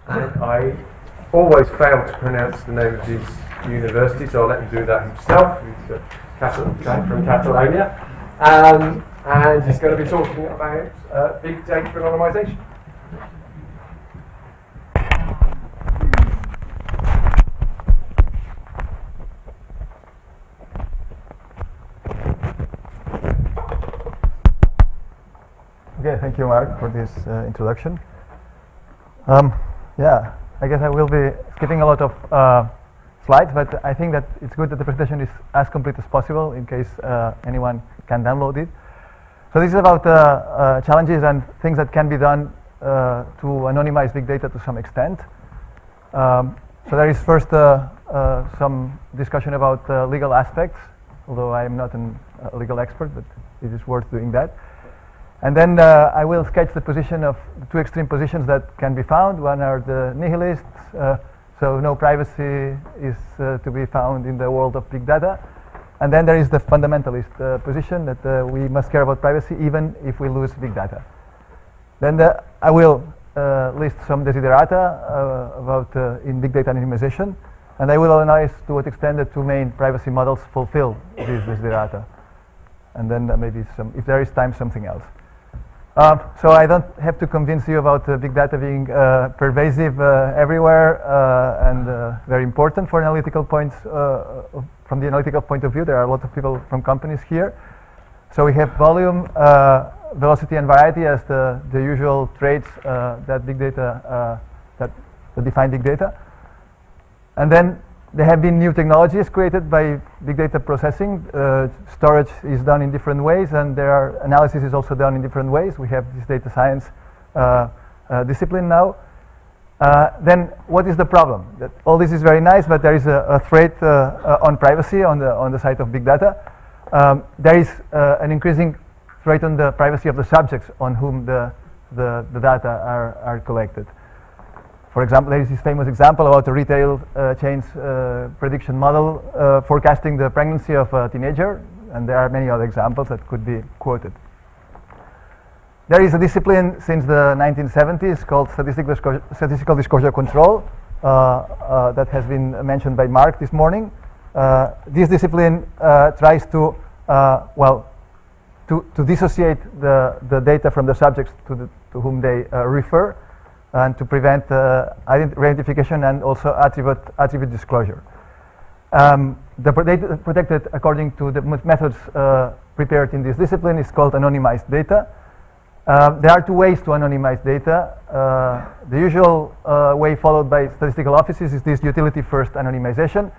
And I always fail to pronounce the name of his university, so I'll let him do that himself. He's from Catalonia. And he's going to be talking about big data anonymisation. Okay, thank you, Mark, for this introduction. Yeah, I guess I will be skipping a lot of slides, but I think that it's good that the presentation is as complete as possible in case anyone can download it. So this is about challenges and things that can be done to anonymize big data to some extent. So there is first some discussion about legal aspects, although I am not a legal expert, but it is worth doing that. And then I will sketch the position of the two extreme positions that can be found. One are the nihilists, so no privacy is to be found in the world of big data. And then there is the fundamentalist position that we must care about privacy even if we lose big data. Then I will list some desiderata about in big data anonymization, and I will analyze to what extent the two main privacy models fulfill these desiderata. And then maybe if there is time, something else. So I don't have to convince you about big data being pervasive everywhere and very important for analytical points. From the analytical point of view, there are a lot of people from companies here. So we have volume, velocity, and variety as the usual traits that big data that define big data. And then there have been new technologies created by big data processing. Storage is done in different ways, and analysis is also done in different ways. We have this data science discipline now. Then what is the problem? That all this is very nice, but there is a threat on privacy on the side of big data. There is an increasing threat on the privacy of the subjects on whom the data are collected. For example, there is this famous example about a retail chain's prediction model forecasting the pregnancy of a teenager, and there are many other examples that could be quoted. There is a discipline since the 1970s called statistical disclosure control that has been mentioned by Mark this morning. This discipline tries to dissociate the data from the subjects to whom they refer, and to prevent identification and also attribute disclosure. The data protected according to the methods prepared in this discipline is called anonymized data. There are two ways to anonymize data. The usual way followed by statistical offices is this utility first anonymization,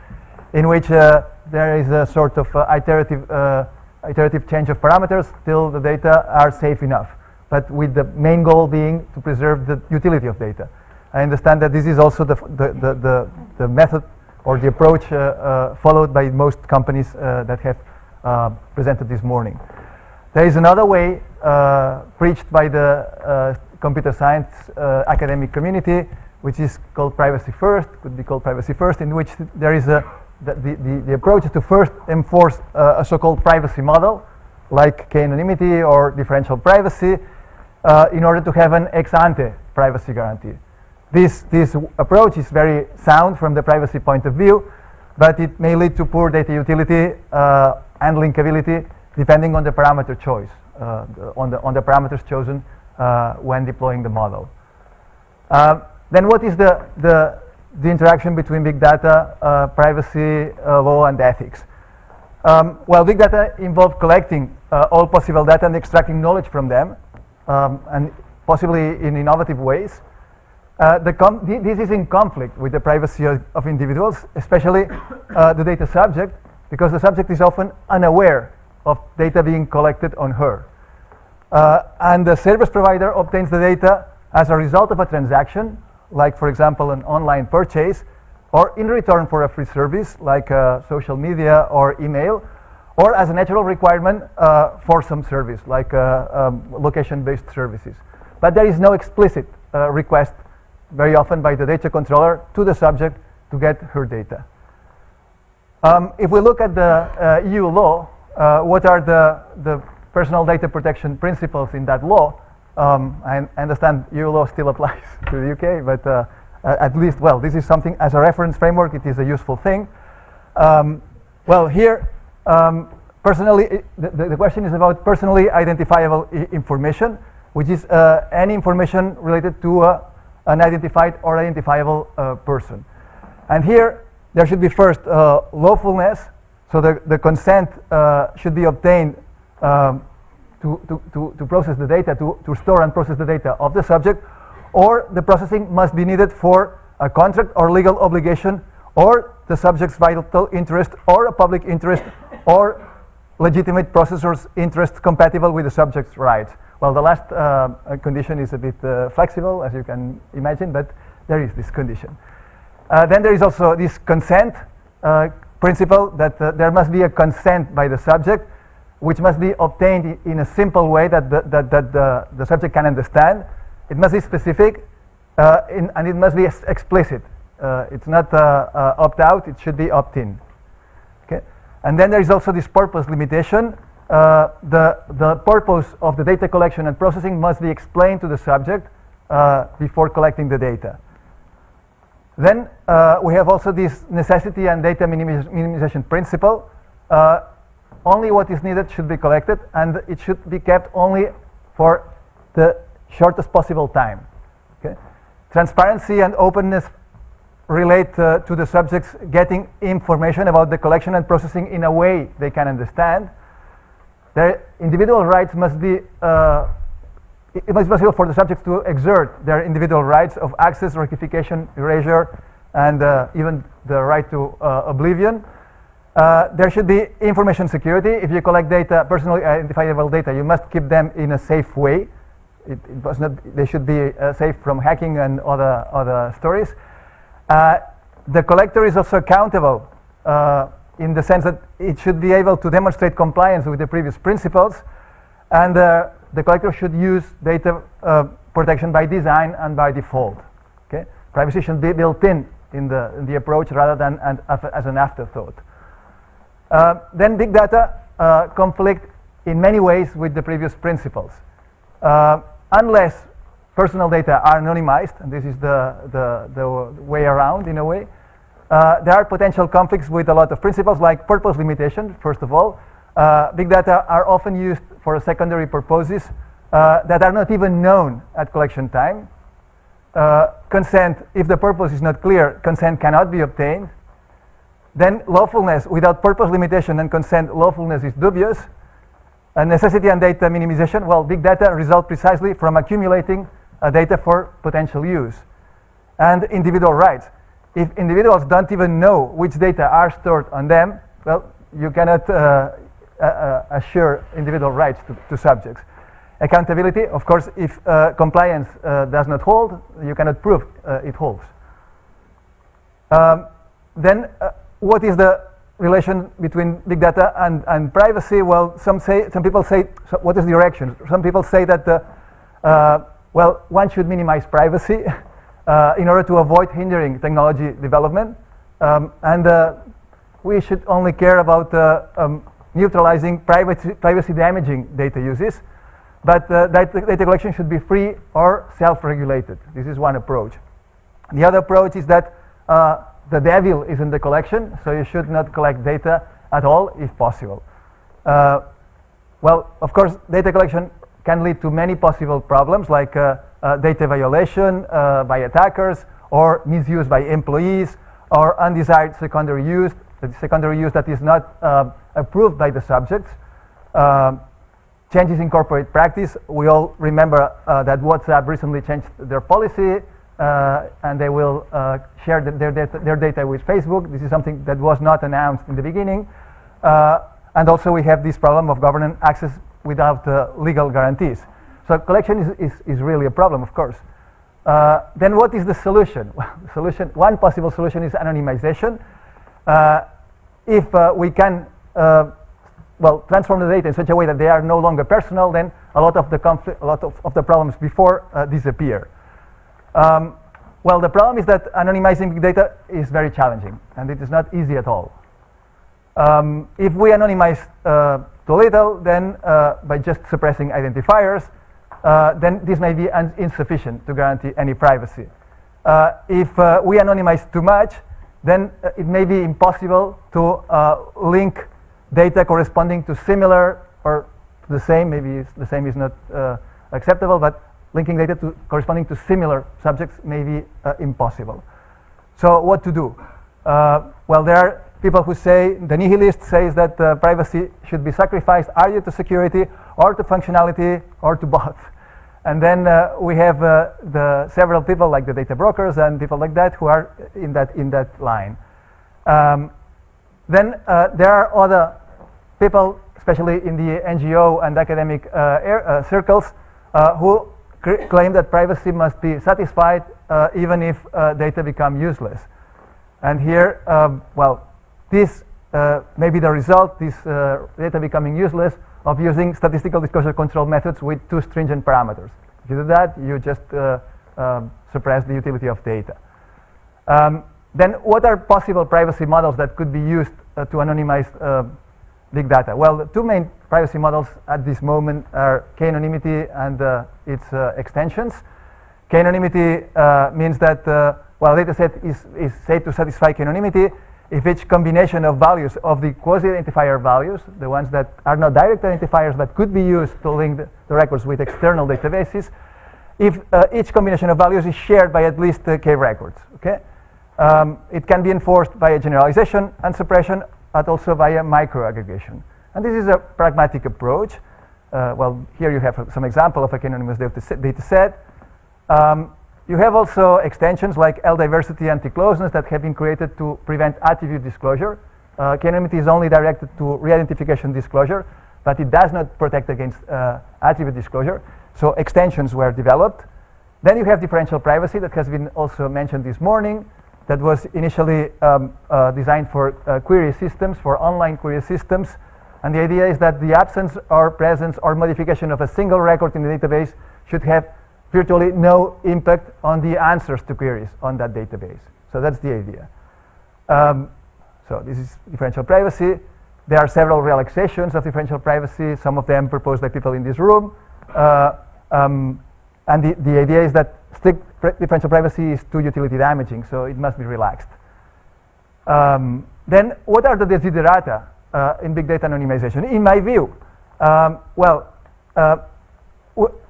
in which there is a sort of iterative change of parameters till the data are safe enough, but with the main goal being to preserve the utility of data. I understand that this is also the method or the approach followed by most companies that have presented this morning. There is another way preached by the computer science academic community, which is called privacy first, could be called privacy first, in which there is the approach is to first enforce a so-called privacy model, like k-anonymity or differential privacy, in order to have an ex-ante privacy guarantee. This approach is very sound from the privacy point of view, but it may lead to poor data utility and linkability depending on the parameter choice, on the parameters chosen when deploying the model. Then what is the interaction between big data, privacy law, and ethics? Well, big data involve collecting all possible data and extracting knowledge from them, and possibly in innovative ways. This is in conflict with the privacy of individuals, especially the data subject, because the subject is often unaware of data being collected on her. And the service provider obtains the data as a result of a transaction, like, for example, an online purchase, or in return for a free service, like social media or email, or as a natural requirement for some service, like location-based services. But there is no explicit request, very often by the data controller, to the subject to get her data. If we look at the EU law, what are the personal data protection principles in that law? I understand EU law still applies to the UK, but At least, well, this is something as a reference framework, it is a useful thing. Well, here, personally, the question is about personally identifiable information, which is any information related to an identified or identifiable person. And here, there should be first lawfulness, so the consent should be obtained to process the data, to store and process the data of the subject, or the processing must be needed for a contract or legal obligation, or the subject's vital interest, or a public interest, or legitimate processor's interest compatible with the subject's rights. Well, the last condition is a bit flexible, as you can imagine, but there is this condition. Then there is also this consent principle that there must be a consent by the subject, which must be obtained in a simple way that the subject can understand. It must be specific, and it must be explicit. It's not opt-out, it should be opt-in. Okay? And then there is also this purpose limitation. The purpose of the data collection and processing must be explained to the subject before collecting the data. Then we have also this necessity and data minimization principle. Only what is needed should be collected, and it should be kept only for the shortest possible time. Okay? Transparency and openness relate to the subjects getting information about the collection and processing in a way they can understand. Their individual rights must be, it must be possible for the subjects to exert their individual rights of access, rectification, erasure, and even the right to oblivion. There should be information security. If you collect data, personally identifiable data, you must keep them in a safe way. It must not, they should be safe from hacking and other stories. The collector is also accountable in the sense that it should be able to demonstrate compliance with the previous principles, and the collector should use data protection by design and by default. Okay? Privacy should be built in the approach rather than as an afterthought. Then big data conflict in many ways with the previous principles. Unless personal data are anonymized, and this is the way around in a way, there are potential conflicts with a lot of principles like purpose limitation, first of all. Big data are often used for secondary purposes that are not even known at collection time. Consent, if the purpose is not clear, consent cannot be obtained. Then lawfulness, without purpose limitation and consent, lawfulness is dubious. Necessity and data minimization, well, big data result precisely from accumulating data for potential use. And individual rights. If individuals don't even know which data are stored on them, well, you cannot assure individual rights to subjects. Accountability, of course, if compliance does not hold, you cannot prove it holds. Then what is the relation between big data and privacy? Well, some people say, so what is the direction? Some people say that, well, one should minimize privacy in order to avoid hindering technology development. And we should only care about neutralizing privacy damaging data uses. But data collection should be free or self-regulated. This is one approach. The other approach is that the devil is in the collection, so you should not collect data at all if possible. Well, of course, data collection can lead to many possible problems like data violation by attackers, or misuse by employees, or undesired secondary use, the secondary use that is not approved by the subjects. Changes in corporate practice. We all remember that WhatsApp recently changed their policy, and they will share their data with Facebook. This is something that was not announced in the beginning. And also we have this problem of government access without legal guarantees. So collection is really a problem, of course. Then what is the solution? Well, one possible solution is anonymization. If we can well, transform the data in such a way that they are no longer personal, then a lot of the conflict, a lot of the problems before disappear. Well, the problem is that anonymizing big data is very challenging, and it is not easy at all. If we anonymize too little, then by just suppressing identifiers, then this may be insufficient to guarantee any privacy. If we anonymize too much, then it may be impossible to link data corresponding to similar or the same, maybe the same is not acceptable, but linking data corresponding to similar subjects may be impossible. So what to do? Well, there are people who say, the nihilist says that privacy should be sacrificed either to security or to functionality or to both. And then we have the several people like the data brokers and people like that who are in that line. Then there are other people, especially in the NGO and academic circles, who claim that privacy must be satisfied even if data become useless. And here, well, this may be the result, this data becoming useless, of using statistical disclosure control methods with too stringent parameters. If you do that, you just suppress the utility of data. Then what are possible privacy models that could be used to anonymize big data? Well, the two main privacy models at this moment are k-anonymity and its extensions. K-anonymity means that, well, a data set is said to satisfy k-anonymity if each combination of values of the quasi-identifier values, the ones that are not direct identifiers but could be used to link the records with external databases, if each combination of values is shared by at least k records. Okay? It can be enforced via generalization and suppression, but also via microaggregation. And this is a pragmatic approach. Well, here you have some example of a k-anonymous data set. You have also extensions like L-diversity anti-closeness that have been created to prevent attribute disclosure. K-anonymity is only directed to re-identification disclosure, but it does not protect against attribute disclosure. So extensions were developed. Then you have differential privacy that has been also mentioned this morning, that was initially designed for query systems, for online query systems. And the idea is that the absence or presence or modification of a single record in the database should have virtually no impact on the answers to queries on that database. So that's the idea. So this is differential privacy. There are several relaxations of differential privacy, some of them proposed by people in this room. And the idea is that strict differential privacy is too utility damaging, so it must be relaxed. Then what are the desiderata in big data anonymization? In my view,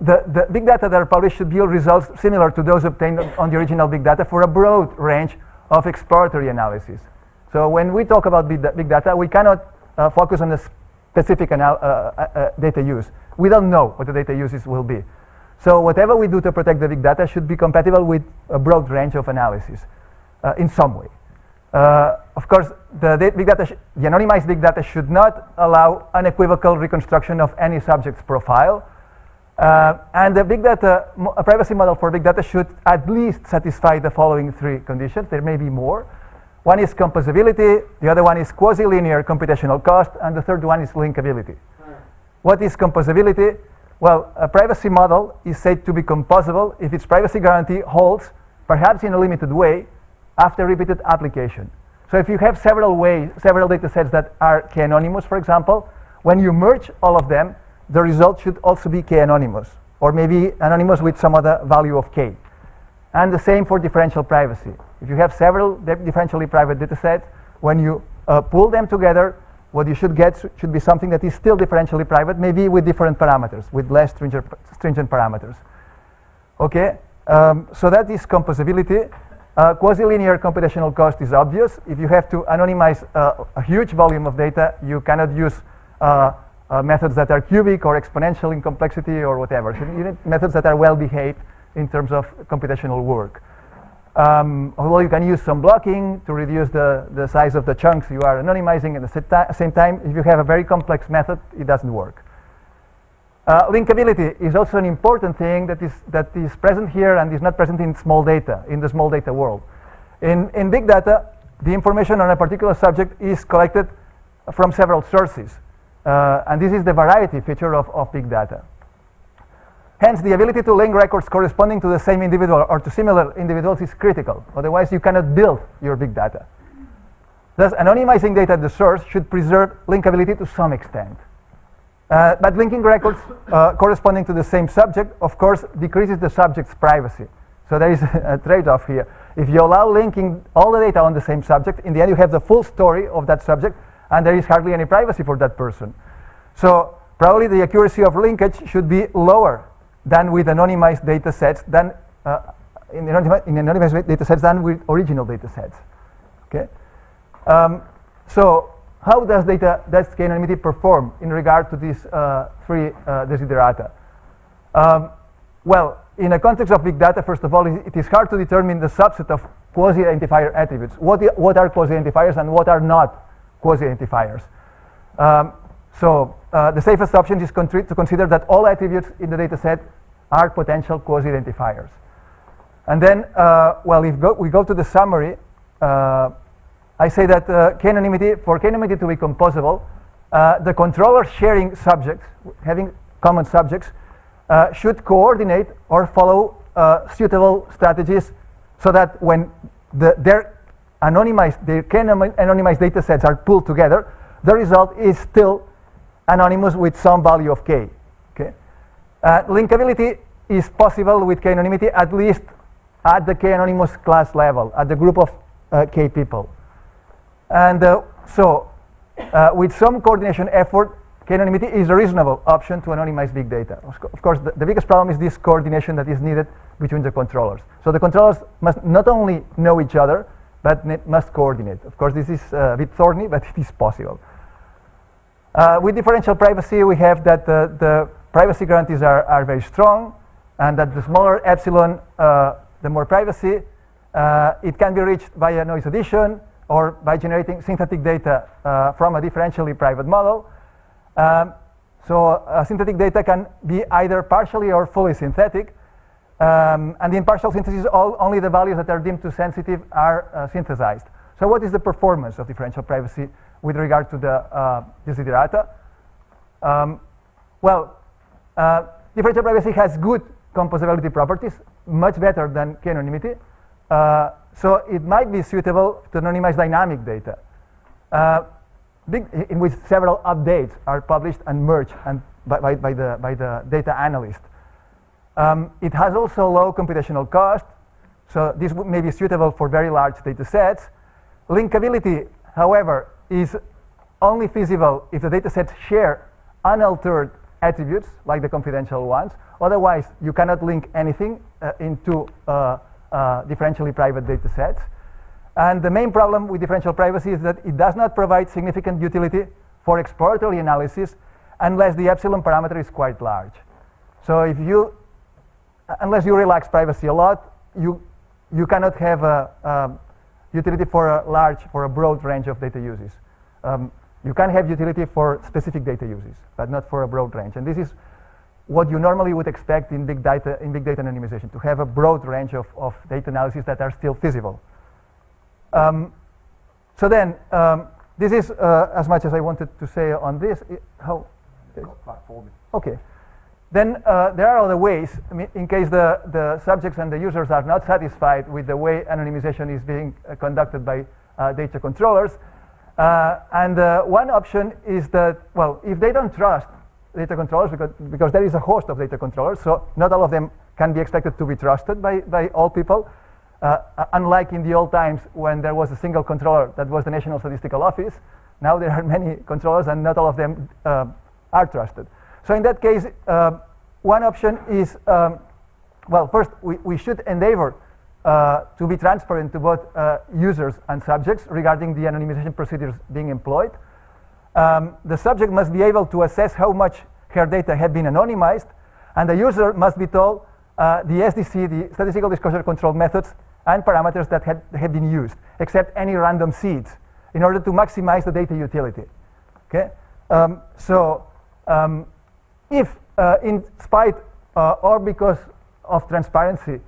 the big data that are published should yield results similar to those obtained on the original big data for a broad range of exploratory analysis. So when we talk about big data, we cannot focus on a specific data use. We don't know what the data uses will be. So whatever we do to protect the big data should be compatible with a broad range of analysis in some way. Of course, the anonymized big data should not allow unequivocal reconstruction of any subject's profile. And the big data, a privacy model for big data should at least satisfy the following three conditions. There may be more. One is composability, the other one is quasi-linear computational cost, and the third one is linkability. What is composability? Well, a privacy model is said to be composable if its privacy guarantee holds, perhaps in a limited way, after repeated application. So if you have several data sets that are k-anonymous, for example, when you merge all of them, the result should also be k-anonymous, or maybe anonymous with some other value of k. And the same for differential privacy. If you have several differentially private data sets, when you pull them together, what you should get should be something that is still differentially private, maybe with different parameters, with less stringent parameters. Okay, so that is composability. Quasi-linear computational cost is obvious. If you have to anonymize a huge volume of data, you cannot use methods that are cubic or exponential in complexity or whatever. So you need methods that are well behaved in terms of computational work. Although you can use some blocking to reduce the size of the chunks you are anonymizing at the same time, if you have a very complex method, it doesn't work. Linkability is also an important thing that is present here and is not present in small data, in the small data world. In big data, the information on a particular subject is collected from several sources. And this is the variety feature of big data. Hence, the ability to link records corresponding to the same individual or to similar individuals is critical. Otherwise, you cannot build your big data. Thus, anonymizing data at the source should preserve linkability to some extent. But linking records corresponding to the same subject, of course, decreases the subject's privacy. So there is a trade-off here. If you allow linking all the data on the same subject, in the end you have the full story of that subject, and there is hardly any privacy for that person. So probably the accuracy of linkage should be lower than with anonymized data sets than in anonymized data sets than with original data sets. Okay. So how does k-anonymity perform in regard to these three desiderata? Well, in a context of big data, first of all, it is hard to determine the subset of quasi-identifier attributes. What are quasi-identifiers and what are not quasi-identifiers? So the safest option is to consider that all attributes in the data set are potential quasi-identifiers. And then, well, if we go to the summary, I say that for k-anonymity to be composable, the controller sharing subjects, having common subjects, should coordinate or follow suitable strategies so that when their k-anonymized data sets are pulled together, the result is still anonymous with some value of k. Okay? Linkability is possible with k-anonymity at least at the k-anonymous class level, at the group of k people. And with some coordination effort, k-anonymity is a reasonable option to anonymize big data. Of course, the biggest problem is this coordination that is needed between the controllers. So the controllers must not only know each other, but must coordinate. Of course, this is a bit thorny, but it is possible. With differential privacy, we have that the privacy guarantees are very strong, and that the smaller epsilon, the more privacy. It can be reached via noise addition or by generating synthetic data from a differentially private model. So synthetic data can be either partially or fully synthetic. And in partial synthesis, only the values that are deemed too sensitive are synthesized. So what is the performance of differential privacy with regard to the desiderata? Differential privacy has good composability properties, much better than k-anonymity. So it might be suitable to anonymize dynamic data, in which several updates are published and merged by the data analyst. It has also low computational cost, so this may be suitable for very large data sets. Linkability, however, is only feasible if the data sets share unaltered attributes, like the confidential ones. Otherwise, you cannot link anything into differentially private data sets. And the main problem with differential privacy is that it does not provide significant utility for exploratory analysis unless the epsilon parameter is quite large. So unless you relax privacy a lot, you cannot have a utility for a broad range of data uses. You can have utility for specific data uses, but not for a broad range. And this is what you normally would expect in big data anonymization, to have a broad range of data analysis that are still feasible. So then, this is as much as I wanted to say on this. Okay. Then there are other ways, in case the subjects and the users are not satisfied with the way anonymization is being conducted by data controllers. And one option is that, well, if they don't trust data controllers, because there is a host of data controllers, so not all of them can be expected to be trusted by all people, unlike in the old times when there was a single controller that was the National Statistical Office. Now there are many controllers and not all of them are trusted. So in that case, one option is, well, first we should endeavor to be transparent to both users and subjects regarding the anonymization procedures being employed. The subject must be able to assess how much her data have been anonymized, and the user must be told the SDC, the statistical disclosure control methods and parameters that have been used, except any random seeds, in order to maximize the data utility. Okay? If in spite or because of transparency,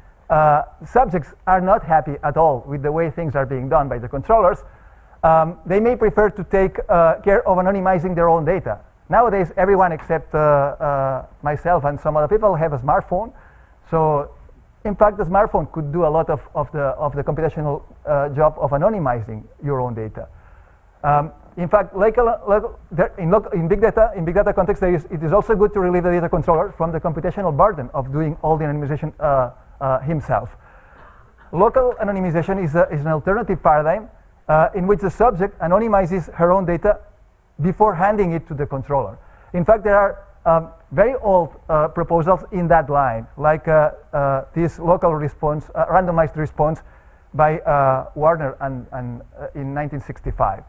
subjects are not happy at all with the way things are being done by the controllers, they may prefer to take care of anonymizing their own data. Nowadays, everyone except myself and some other people have a smartphone. So, in fact, the smartphone could do a lot of the computational job of anonymizing your own data. In fact, in big data context, it is also good to relieve the data controller from the computational burden of doing all the anonymization himself. local anonymization is an alternative paradigm in which the subject anonymizes her own data before handing it to the controller. In fact, there are very old proposals in that line, like this local response, randomized response by Warner in 1965.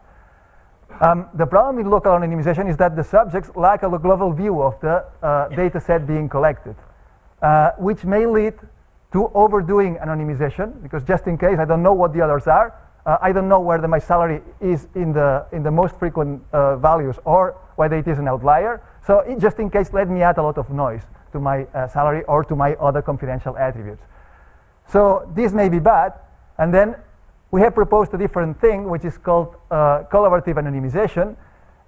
The problem with local anonymization is that the subjects lack a global view of the data set being collected, which may lead to overdoing anonymization, because just in case I don't know what the others are, I don't know whether my salary is in the most frequent values or whether it is an outlier. So just in case, let me add a lot of noise to my salary or to my other confidential attributes. So this may be bad. And then we have proposed a different thing, which is called collaborative anonymization.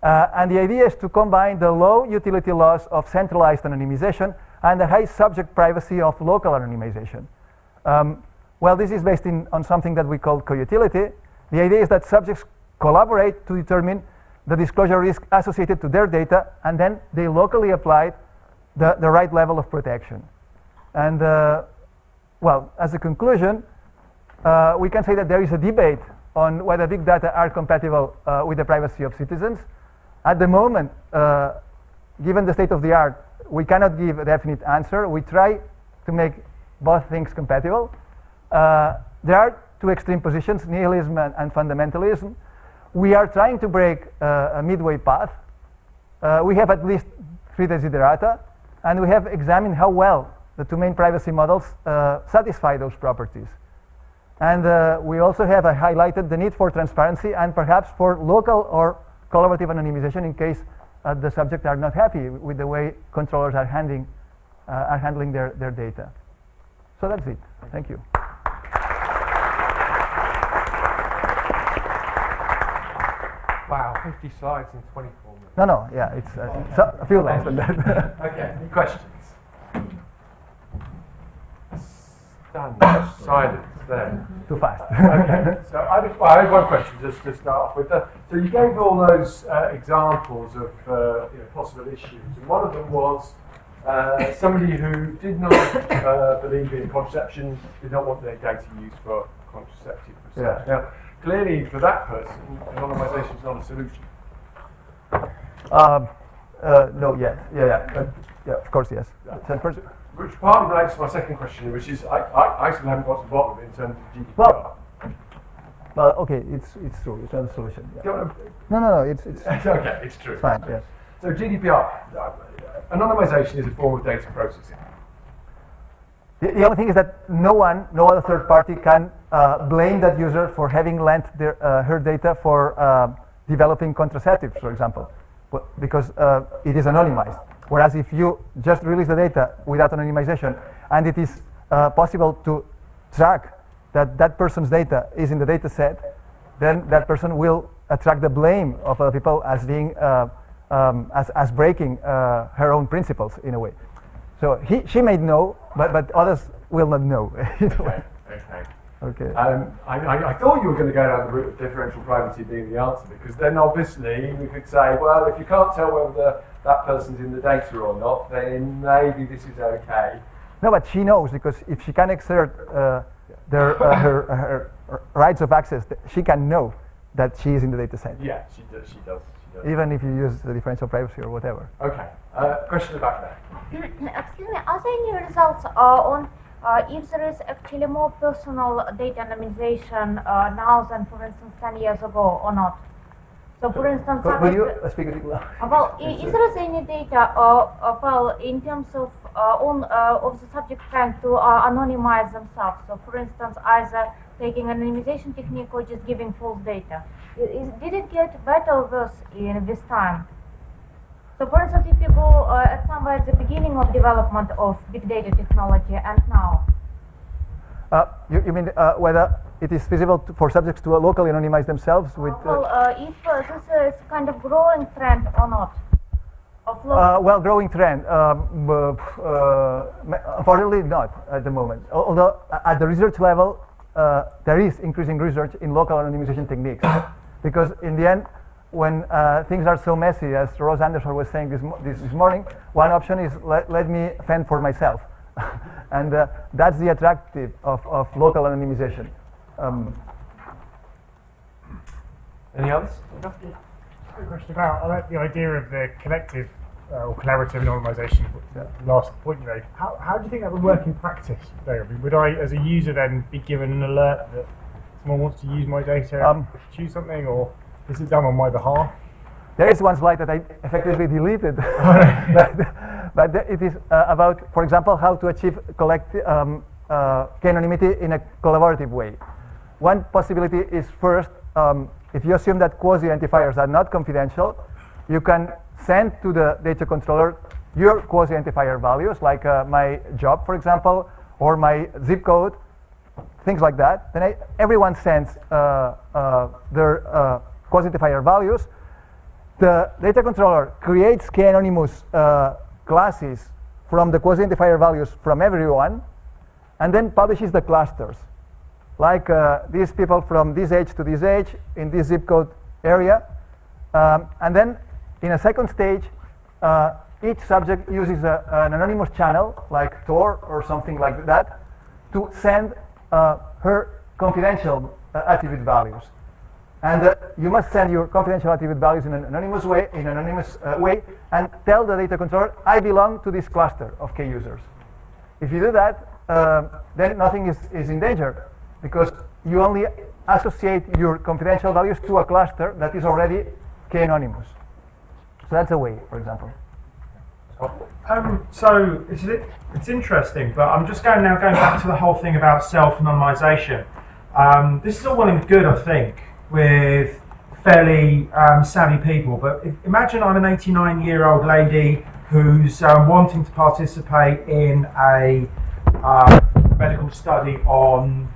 And the idea is to combine the low utility loss of centralized anonymization and the high subject privacy of local anonymization. Well, this is based on something that we call co-utility. The idea is that subjects collaborate to determine the disclosure risk associated to their data, and then they locally apply the right level of protection. And well, as a conclusion, we can say that there is a debate on whether big data are compatible with the privacy of citizens. At the moment, given the state of the art, we cannot give a definite answer. We try to make both things compatible. There are two extreme positions, nihilism and fundamentalism. We are trying to break a midway path. We have at least 3 desiderata, and we have examined how well the two main privacy models satisfy those properties. And we also have highlighted the need for transparency and perhaps for local or collaborative anonymization in case the subjects are not happy with the way controllers are handling their data. So that's it. Thank you. Wow, 50 slides in 24 minutes. No, yeah, it's a few less than that. Okay, any questions? Stunned, silence there. Too fast. Okay, so I have one question just to start off with. So you gave all those examples of possible issues, and one of them was somebody who did not believe in contraception, did not want their data used for contraceptive research. Yeah. Now, clearly, for that person, anonymization is not a solution. No, yes, yeah, of course, yes. Which partly relates to my second question, which is I still haven't got to the bottom of it in terms of GDPR. Well, okay, it's true. It's not a solution. Yeah. No, it's okay. It's true. It's fine. Yes. So GDPR, anonymization is a form of data processing. The only thing is that no other third party can blame that user for having lent her data for developing contraceptives, for example, because it is anonymized. Whereas if you just release the data without anonymization, and it is possible to track that person's data is in the data set, then that person will attract the blame of other people as being as breaking her own principles in a way. So she may know, but others will not know. Okay. I thought you were going to go down the route of differential privacy being the answer, because then obviously we could say, well, if you can't tell whether that person's in the data or not, then maybe this is okay. No, but she knows, because if she can exert her rights of access, she can know that she is in the data set. Yeah, she does. Even if you use the differential privacy or whatever. Okay. Question about that. Excuse me, are there any results on if there is actually more personal data anonymization now than, for instance, 10 years ago or not? So, for instance, could you speak a little louder? well, is there any data, well, in terms of of the subject trying to anonymize themselves? So, for instance, either taking anonymization technique or just giving false data. Did it get better or worse in this time? So, for instance, if you go at somewhere at the beginning of development of big data technology and now. You mean whether it is feasible for subjects to locally anonymize themselves with? If this is kind of growing trend or not? Well, growing trend. Unfortunately, not at the moment. Although at the research level, there is increasing research in local anonymization techniques, because in the end, when things are so messy, as Rose Anderson was saying this morning, one option is let me fend for myself. And that's the attractive of local anonymization. Any others? A question about, I like the idea of the collective or collaborative anonymisation, the last point you made. How do you think that would work in practice, though? I mean, would I, as a user, then be given an alert that someone wants to use my data, choose something, or is it done on my behalf? There is one slide that I effectively deleted, but it is about, for example, how to achieve k-anonymity in a collaborative way. One possibility is first, if you assume that quasi-identifiers are not confidential, you can send to the data controller your quasi-identifier values, like my job, for example, or my zip code, things like that. Then everyone sends their quasi-identifier values. The data controller creates k-anonymous classes from the quasi-identifier values from everyone, and then publishes the clusters. Like these people from this age to this age in this zip code area. And then in a second stage, each subject uses an anonymous channel, like Tor or something like that, to send her confidential attribute values. And you must send your confidential attribute values in an anonymous way, and tell the data controller, I belong to this cluster of K users. If you do that, then nothing is in danger, because you only associate your confidential values to a cluster that is already K-anonymous. So that's a way, for example. So it's interesting, but I'm just going back to the whole thing about self-anonymisation. This is all well and good, I think, with fairly savvy people, but imagine I'm an 89-year-old lady who's wanting to participate in a medical study on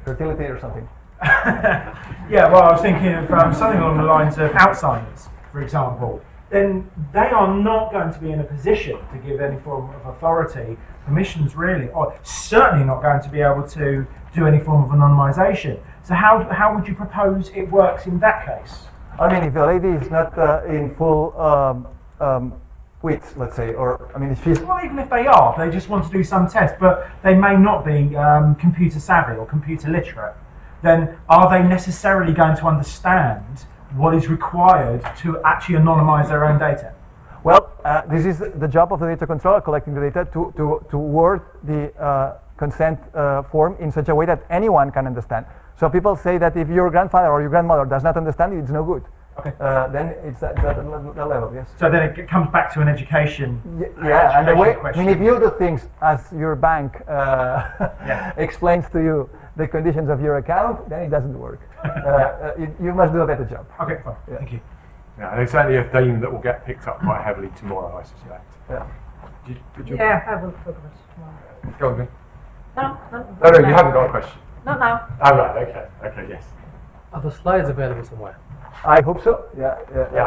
fertility or something. Yeah, well, I was thinking of something along the lines of Alzheimer's, for example. Then they are not going to be in a position to give any form of authority, permissions really, or certainly not going to be able to do any form of anonymisation. So how would you propose it works in that case? I mean, if the lady is not in full wits, let's say, or I mean, if she's Well, even if they are, they just want to do some test, but they may not be computer savvy or computer literate, then are they necessarily going to understand what is required to actually anonymise their own data? well, this is the job of the data controller, collecting the data to word the consent form in such a way that anyone can understand. So people say that if your grandfather or your grandmother does not understand it, it's no good. Okay. Then it's that level, yes. So then it comes back to an education. Yeah, and the way, question. I mean, if you do things as your bank explains to you the conditions of your account, then it doesn't work. You must do a better job. Okay, fine. Yeah. Thank you. Yeah, and it's certainly a theme that will get picked up quite heavily tomorrow, I suspect. Yeah. Did you Yeah, I will focus tomorrow. Go on, then. No, No, you haven't got a question. Not now. Oh, right, okay, yes. Are the slides available somewhere? I hope so. Yeah.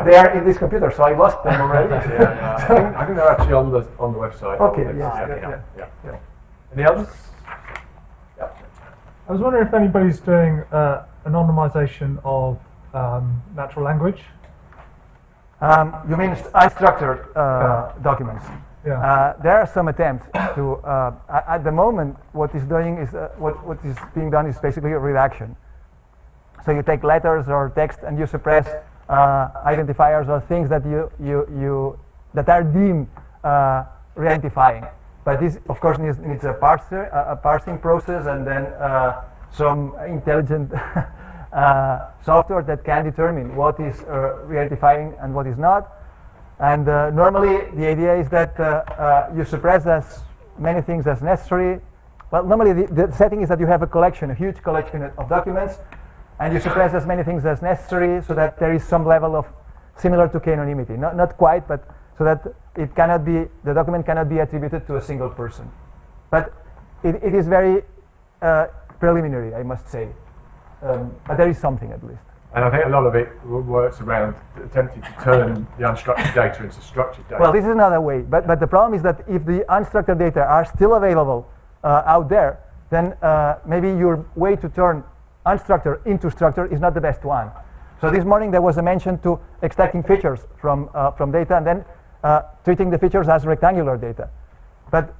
They are in this computer, so I lost them already. I think they're actually on the website. Okay, Yeah. Any others? Yeah. I was wondering if anybody's doing anonymisation of natural language. You mean unstructured documents? Yeah. There are some attempts to. At the moment, what is doing is what is being done is basically redaction. So you take letters or text and you suppress identifiers or things that you that are deemed re-identifying. But this, of course, needs a parsing process, and then some intelligent software that can determine what is re-identifying and what is not. And normally, the idea is that you suppress as many things as necessary. Well, normally the setting is that you have a huge collection of documents, and you suppress as many things as necessary, so that there is some level of similar to k-anonymity. Not quite, but so that the document cannot be attributed to a single person. But it is very preliminary, I must say. But there is something at least. And I think a lot of it works around attempting to turn the unstructured data into structured data. Well, this is another way, but the problem is that if the unstructured data are still available out there, then maybe your way to turn unstructured into structured is not the best one. So this morning there was a mention to extracting features from data and then treating the features as rectangular data. But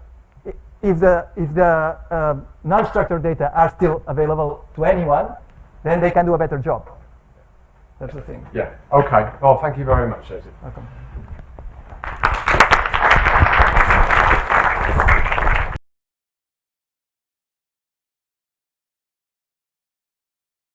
if the non-structured data are still available to anyone, then they can do a better job. That's the thing. Yeah. Okay. Well, thank you very much, Joseph. Welcome.